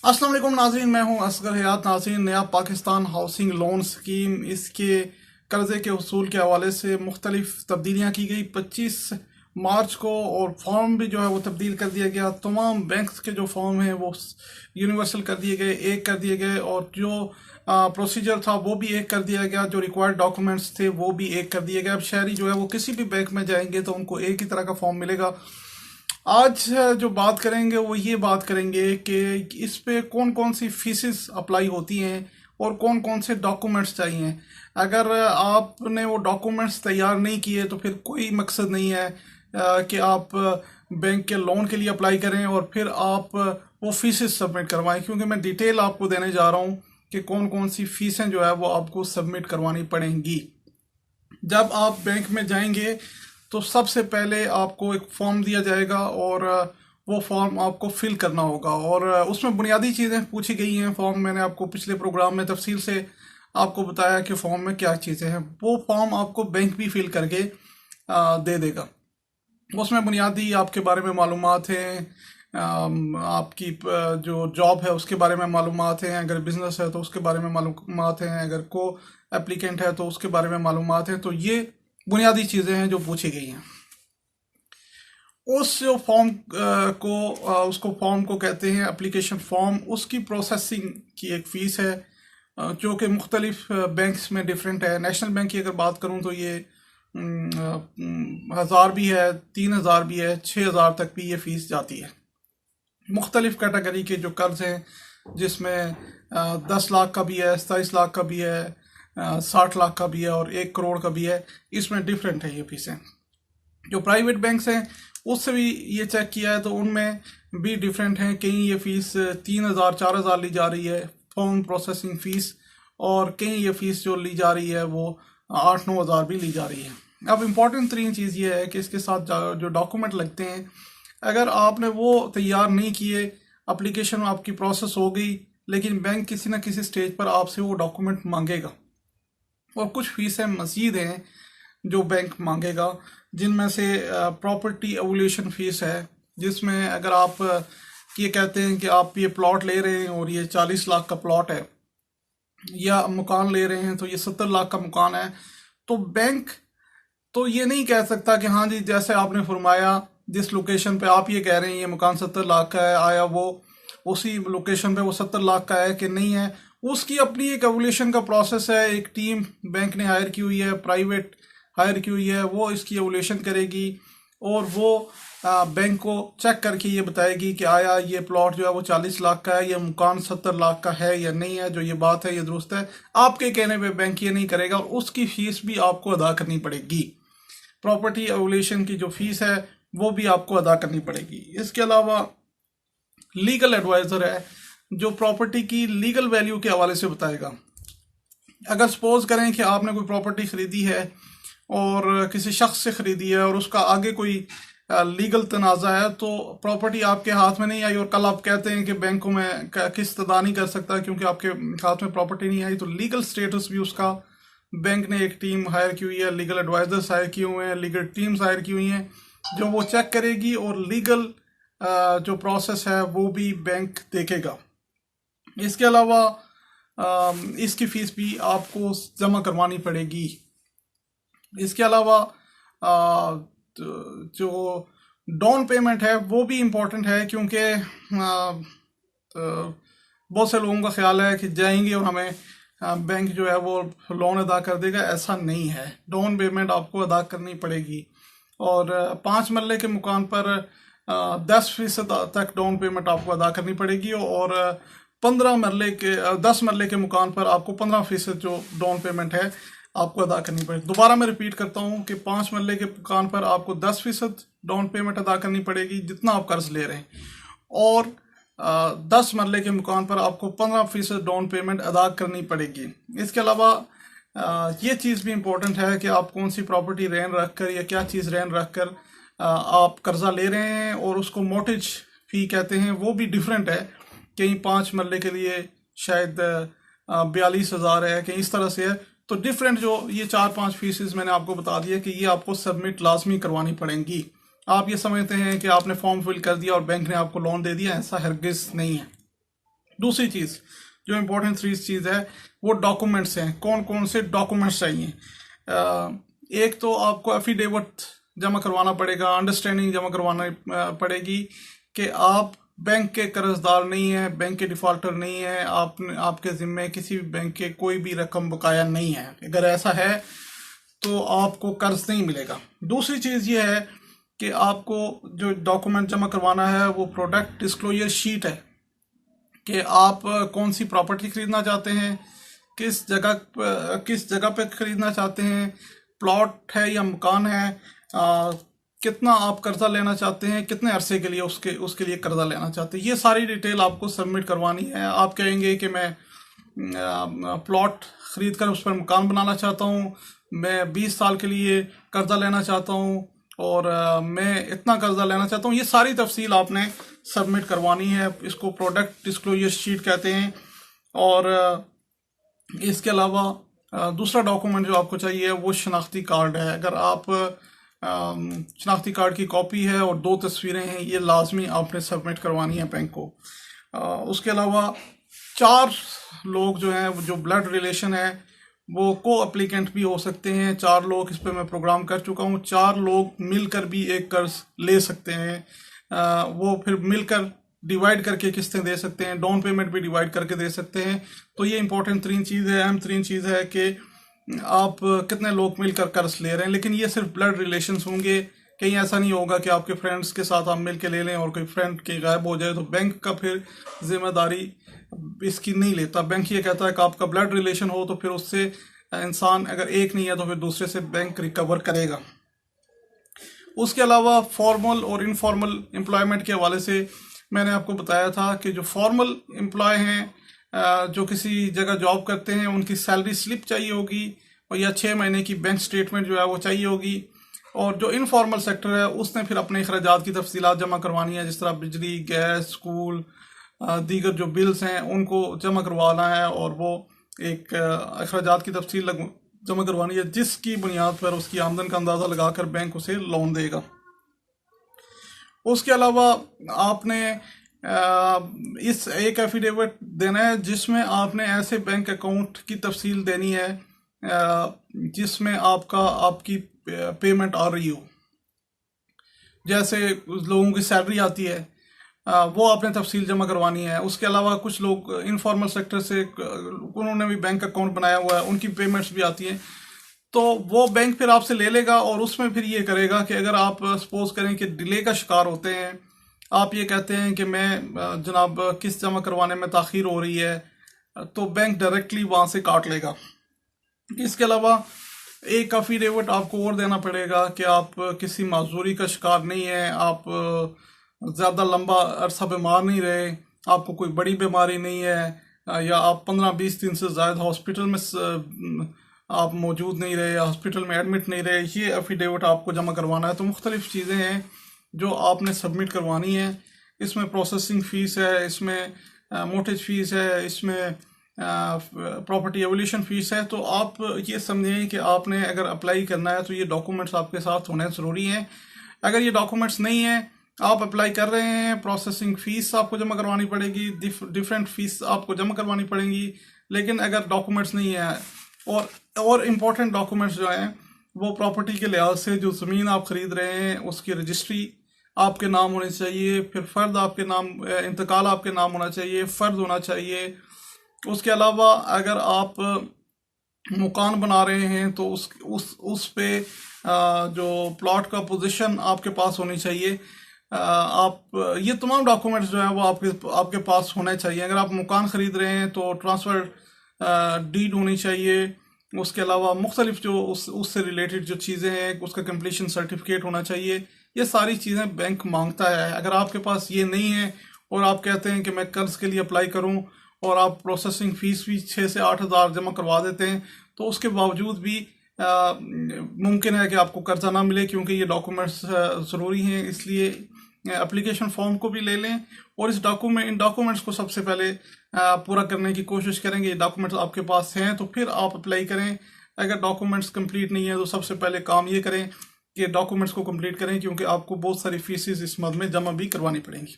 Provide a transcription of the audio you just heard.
अस्सलाम वालेकुम नाज़रीन, मैं हूं असगर हयात। नाज़रीन, नया पाकिस्तान हाउसिंग लोन स्कीम, इसके कर्ज़े के उसूल के हवाले से मुख्तलिफ तब्दीलियाँ की गई 25 मार्च को, और फॉर्म भी जो है वो तब्दील कर दिया गया। तमाम बैंक्स के जो फॉर्म हैं वो यूनिवर्सल कर दिए गए, एक कर दिए गए, और जो प्रोसीजर था वो भी एक कर दिया गया, जो रिक्वायर्ड डॉक्यूमेंट्स थे वो भी एक कर दिए गए। अब शहरी जो है वो किसी भी बैंक में जाएंगे तो उनको एक ही तरह का फॉर्म मिलेगा। आज जो बात करेंगे वो ये बात करेंगे कि इस पे कौन कौन सी फीसेस अप्लाई होती हैं और कौन कौन से डॉक्यूमेंट्स चाहिए। अगर आपने वो डॉक्यूमेंट्स तैयार नहीं किए तो फिर कोई मकसद नहीं है कि आप बैंक के लोन के लिए अप्लाई करें और फिर आप वो फीसेस सबमिट करवाएं, क्योंकि मैं डिटेल आपको देने जा रहा हूँ कि कौन कौन सी फीसें जो है वो आपको सबमिट करवानी पड़ेंगी। जब आप बैंक में जाएंगे तो सबसे पहले आपको एक फॉर्म दिया जाएगा और वो फॉर्म आपको फिल करना होगा, और उसमें बुनियादी चीज़ें पूछी गई हैं। फॉर्म मैंने आपको पिछले प्रोग्राम में तफसील से आपको बताया कि फॉर्म में क्या चीज़ें हैं। वो फॉर्म आपको बैंक भी फिल करके दे देगा। उसमें बुनियादी आपके बारे में मालूमात हैं, आपकी जो जॉब है उसके बारे में मालूमात हैं, अगर बिजनेस है तो उसके बारे में मालूमात हैं, अगर को एप्लीकेंट है तो उसके बारे में मालूमात हैं। तो ये बुनियादी चीज़ें हैं जो पूछी गई हैं। उस जो फॉर्म उसको फॉर्म को कहते हैं एप्लीकेशन फॉर्म। उसकी प्रोसेसिंग की एक फ़ीस है जो कि मुख्तलिफ बैंक्स में डिफरेंट है। नेशनल बैंक की अगर बात करूं तो ये 1000 भी है, 3000 भी है, 6000 तक भी ये फ़ीस जाती है। मुख्तलिफ कैटेगरी के जो कर्ज हैं, जिसमें 10 लाख का भी है, 27 लाख का भी है, 60 लाख का भी है और 1 करोड़ का भी है। इसमें डिफरेंट है ये फीसें। जो प्राइवेट बैंक्स हैं उससे भी ये चेक किया है तो उनमें भी डिफरेंट हैं। कहीं ये फ़ीस 3000 4000 ली जा रही है फॉर्म प्रोसेसिंग फ़ीस, और कहीं ये फ़ीस जो ली जा रही है वो 8-9 हज़ार भी ली जा रही है। अब इम्पॉर्टेंट तरीन चीज़ ये है कि इसके साथ जो डॉक्यूमेंट लगते हैं, अगर आपने वो तैयार नहीं किए, एप्लीकेशन आपकी प्रोसेस हो गई, लेकिन बैंक किसी न किसी स्टेज पर आपसे वो डॉक्यूमेंट मांगेगा। और कुछ फीसें मज़ीद हैं जो बैंक मांगेगा, जिनमें से प्रॉपर्टी एवोल्यूशन फ़ीस है, जिसमें अगर आप ये कहते हैं कि आप ये प्लॉट ले रहे हैं और ये 40 लाख का प्लॉट है, या मकान ले रहे हैं तो ये 70 लाख का मकान है, तो बैंक तो ये नहीं कह सकता कि हाँ जी जैसे आपने फरमाया जिस लोकेशन पे आप ये कह रहे हैं ये मकान 70 लाख का है, आया वो उसी लोकेशन पे वो 70 लाख का है कि नहीं है। उसकी अपनी एक एवोल्यूशन का प्रोसेस है। एक टीम बैंक ने हायर की हुई है, प्राइवेट हायर की हुई है, वो इसकी एवोल्यूशन करेगी और वो बैंक को चेक करके ये बताएगी कि आया ये प्लॉट जो है वो 40 लाख का है, ये मकान 70 लाख का है या नहीं है, जो ये बात है ये दुरुस्त है। आपके कहने पे बैंक ये नहीं करेगा और उसकी फीस भी आपको अदा करनी पड़ेगी। प्रॉपर्टी एवोल्यूशन की जो फीस है वो भी आपको अदा करनी पड़ेगी। इसके अलावा लीगल एडवाइज़र है जो प्रॉपर्टी की लीगल वैल्यू के हवाले से बताएगा। अगर सपोज करें कि आपने कोई प्रॉपर्टी खरीदी है और किसी शख्स से खरीदी है और उसका आगे कोई लीगल तनाज़ा है, तो प्रॉपर्टी आपके हाथ में नहीं आई और कल आप कहते हैं कि बैंक को मैं किस्त अदा नहीं कर सकता क्योंकि आपके हाथ में प्रॉपर्टी नहीं आई, तो लीगल स्टेटस भी उसका बैंक ने एक टीम हायर की हुई है, लीगल एडवाइजर्स हायर किए हुए हैं, लीगल टीम्स हायर की हुई हैं जो वो चेक करेगी, और लीगल जो प्रोसेस है वो भी बैंक देखेगा। इसके अलावा इसकी फ़ीस भी आपको जमा करवानी पड़ेगी। इसके अलावा जो डाउन पेमेंट है वो भी इम्पोर्टेंट है, क्योंकि बहुत से लोगों का ख्याल है कि जाएंगे और हमें बैंक जो है वो लोन अदा कर देगा। ऐसा नहीं है, डाउन पेमेंट आपको अदा करनी पड़ेगी। और 5 मरले के मकान पर 10% तक डाउन पेमेंट आपको अदा करनी पड़ेगी, और 10 मरले के मकान पर आपको 15% जो डाउन पेमेंट है आपको अदा करनी पड़ेगी। दोबारा मैं रिपीट करता हूँ कि 5 मरले के मकान पर आपको 10% डाउन पेमेंट अदा करनी पड़ेगी जितना आप कर्ज ले रहे हैं, और 10 मरले के मकान पर आपको 15% डाउन पेमेंट अदा करनी पड़ेगी। इसके अलावा ये चीज़ भी इम्पोर्टेंट है कि आप कौन सी प्रॉपर्टी रेन रख कर या क्या चीज़ रेन रख कर आप कर्जा ले रहे हैं, और उसको मोर्टगेज फी कहते हैं, वो भी डिफरेंट है। कहीं 5 मरले के लिए शायद 42,000 है, कहीं इस तरह से है। तो डिफरेंट जो ये 4-5 फीसेस मैंने आपको बता दिया कि ये आपको सबमिट लाजमी करवानी पड़ेंगी। आप ये समझते हैं कि आपने फॉर्म फिल कर दिया और बैंक ने आपको लोन दे दिया, ऐसा हरगिज़ नहीं है। दूसरी चीज़ जो इम्पोर्टेंट चीज़ है वो डॉक्यूमेंट्स हैं। कौन कौन से डॉक्यूमेंट्स चाहिए? एक तो आपको एफिडेविट जमा करवाना पड़ेगा, अंडरस्टैंडिंग जमा करवाना पड़ेगी कि आप बैंक के कर्जदार नहीं है, बैंक के डिफॉल्टर नहीं है, आपके ज़िम्मे किसी भी बैंक के कोई भी रकम बकाया नहीं है। अगर ऐसा है तो आपको कर्ज नहीं मिलेगा। दूसरी चीज़ ये है कि आपको जो डॉक्यूमेंट जमा करवाना है वो प्रोडक्ट डिस्क्लोजर शीट है कि आप कौन सी प्रॉपर्टी खरीदना चाहते हैं, किस जगह पे खरीदना चाहते हैं, प्लॉट है या मकान है, कितना आप कर्जा लेना चाहते हैं, कितने अरसे के लिए उसके लिए कर्जा लेना चाहते हैं। ये सारी डिटेल आपको सबमिट करवानी है। आप कहेंगे कि मैं प्लॉट खरीद कर उस पर मकान बनाना चाहता हूँ, मैं 20 साल के लिए कर्जा लेना चाहता हूँ और मैं इतना कर्जा लेना चाहता हूँ। ये सारी तफसील आपने सबमिट करवानी है। इसको प्रोडक्ट डिस्क्लोजर शीट कहते हैं। और इसके अलावा दूसरा डॉक्यूमेंट जो आपको चाहिए वो शनाख्ती कार्ड है। अगर आप शनाख्ती कार्ड की कॉपी है और 2 तस्वीरें हैं, ये लाजमी आपने सबमिट करवानी है बैंक को। उसके अलावा 4 लोग जो हैं, जो ब्लड रिलेशन है, वो को एप्लीकेंट भी हो सकते हैं। 4 लोग, इस पर मैं प्रोग्राम कर चुका हूँ, 4 लोग मिलकर भी एक कर्ज ले सकते हैं। वो फिर मिलकर डिवाइड करके किस्तें दे सकते हैं, डाउन पेमेंट भी डिवाइड करके दे सकते हैं। तो ये इंपॉर्टेंट 3 चीज़ है, अहम 3 चीज़ है कि आप कितने लोग मिलकर कर्ज ले रहे हैं। लेकिन ये सिर्फ ब्लड रिलेशंस होंगे, कहीं ऐसा नहीं होगा कि आपके फ्रेंड्स के साथ आप मिल के ले लें और कोई फ्रेंड के गायब हो जाए तो बैंक का फिर जिम्मेदारी इसकी नहीं लेता। बैंक ये कहता है कि आपका ब्लड रिलेशन हो तो फिर उससे इंसान अगर एक नहीं है तो फिर दूसरे से बैंक रिकवर करेगा। उसके अलावा फॉर्मल और इनफॉर्मल एम्प्लॉयमेंट के हवाले से मैंने आपको बताया था कि जो फॉर्मल एम्प्लॉय हैं, जो किसी जगह जॉब करते हैं, उनकी सैलरी स्लिप चाहिए होगी और या 6 महीने की बैंक स्टेटमेंट जो है वो चाहिए होगी। और जो इनफॉर्मल सेक्टर है उसने फिर अपने अखराजात की तफसीलात जमा करवानी है, जिस तरह बिजली, गैस, स्कूल, दीगर जो बिल्स हैं उनको जमा करवाना है और वो एक अखराजात की तफसील जमा करवानी है, जिसकी बुनियाद पर उसकी आमदन का अंदाज़ा लगाकर बैंक उसे लोन देगा। उसके अलावा आपने इस एक एफिडेविट देना है जिसमें आपने ऐसे बैंक अकाउंट की तफसील देनी है जिसमें आपकी पेमेंट आ रही हो। जैसे लोगों की सैलरी आती है, वो आपने तफसील जमा करवानी है। उसके अलावा कुछ लोग इनफॉर्मल सेक्टर से उन्होंने भी बैंक अकाउंट बनाया हुआ है, उनकी पेमेंट्स भी आती हैं, तो वो बैंक फिर आपसे ले लेगा और उसमें फिर ये करेगा कि अगर आप सपोज करें कि डिले का शिकार होते हैं, आप ये कहते हैं कि मैं जनाब किस्त जमा करवाने में ताख़ीर हो रही है, तो बैंक डायरेक्टली वहाँ से काट लेगा। इसके अलावा एक एफिडेविट आपको और देना पड़ेगा कि आप किसी माजूरी का शिकार नहीं है, आप ज़्यादा लंबा अरसा बीमार नहीं रहे, आपको कोई बड़ी बीमारी नहीं है, या आप 15-20 दिन से ज़्यादा हॉस्पिटल में आप मौजूद नहीं रहे, हॉस्पिटल में एडमिट नहीं रहे, ये एफिडेविट आपको जमा करवाना है। तो मुख्तलिफ चीज़ें हैं जो आपने सबमिट करवानी है। इसमें प्रोसेसिंग फ़ीस है, इसमें मोर्टगेज फ़ीस है, इसमें प्रॉपर्टी एवोल्यूशन फ़ीस है। तो आप ये समझें कि आपने अगर अप्लाई करना है तो ये डॉक्यूमेंट्स आपके साथ होने ज़रूरी हैं। अगर ये डॉक्यूमेंट्स नहीं है, आप अप्लाई कर रहे हैं, प्रोसेसिंग फ़ीस आपको जमा करवानी पड़ेगी, डिफरेंट फ़ीस आपको जमा करवानी पड़ेंगी। लेकिन अगर डॉक्यूमेंट्स नहीं है, और इम्पोर्टेंट डॉक्यूमेंट्स जो हैं वो प्रॉपर्टी के लिहाज से, जो ज़मीन आप ख़रीद रहे हैं उसकी रजिस्ट्री आपके नाम होनी चाहिए, फिर फ़र्द आपके नाम, इंतकाल आपके नाम होना चाहिए, फ़र्द होना चाहिए। उसके अलावा अगर आप मकान बना रहे हैं तो उस पे जो प्लॉट का पोजीशन आपके पास होनी चाहिए। आप ये तमाम डॉक्यूमेंट्स जो है वो आपके पास होने चाहिए। अगर आप मकान ख़रीद रहे हैं तो ट्रांसफ़र डीड होनी चाहिए। उसके अलावा मुख्तलिफ जो उससे रिलेटेड जो चीज़ें हैं, उसका कंप्लीशन सर्टिफिकेट होना चाहिए। ये सारी चीज़ें बैंक मांगता है। अगर आपके पास ये नहीं है और आप कहते हैं कि मैं कर्ज के लिए अप्लाई करूं और आप प्रोसेसिंग फ़ीस भी 6 से 8 हज़ार जमा करवा देते हैं, तो उसके बावजूद भी मुमकिन है कि आपको कर्जा ना मिले, क्योंकि ये डॉक्यूमेंट्स ज़रूरी हैं। इसलिए एप्लीकेशन फॉर्म को भी ले लें और इन डॉक्यूमेंट्स को सबसे पहले पूरा करने की कोशिश करेंगे। ये डॉक्यूमेंट्स आपके पास हैं तो फिर आप अप्लाई करें। अगर डॉक्यूमेंट्स कंप्लीट नहीं है तो सबसे पहले काम ये करें कि डॉक्यूमेंट्स को कंप्लीट करें, क्योंकि आपको बहुत सारी फीसेस इस मद में जमा भी करवानी पड़ेंगी।